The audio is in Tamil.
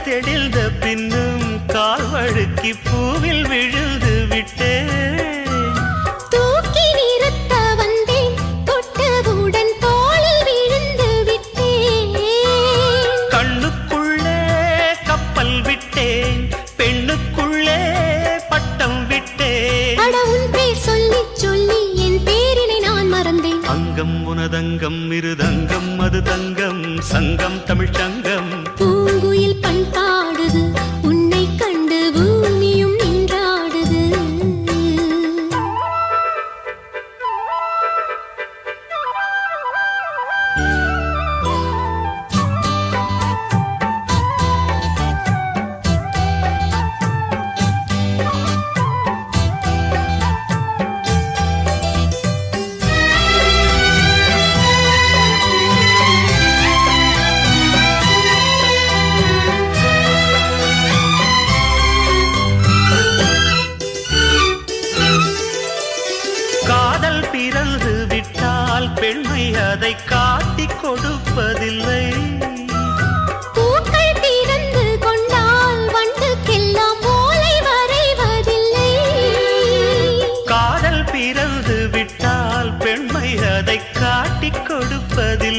தெளிந்த பின்னும் கால் வழுக்கி பூவில் விழுந்து விட்டேன். தூக்கி நிறுத்த வந்தேன், தொட்டவுடன் தோளில் விழுந்து விட்டேன். கண்ணுக்குள்ளே கப்பல் விட்டேன், பெண்ணுக்குள்ளே பட்டம் விட்டேன். அட உன் பேர் சொல்லி சொல்லி என் பேரினை நான் மறந்தேன். அங்கம் உனதங்கம் இருதங்கம் அது தங்கம் சங்கம் தமிழ் சங்கம். பூங்குயில் பண்பாடுது, உன்னை கண்டு பூமியும் நின்றாடுது. காதல் பிறந்து விட்டால் பெண்மை அதை காட்டிக் கொடுப்பதில்லை. பூக்கள் பிறந்து கொண்டால் வண்டுக்கெல்லாம் ஓலை வரைவதில்லை. காதல் பிறந்து விட்டால் பெண்மை அதை காட்டிக் கொடுப்பதில்லை.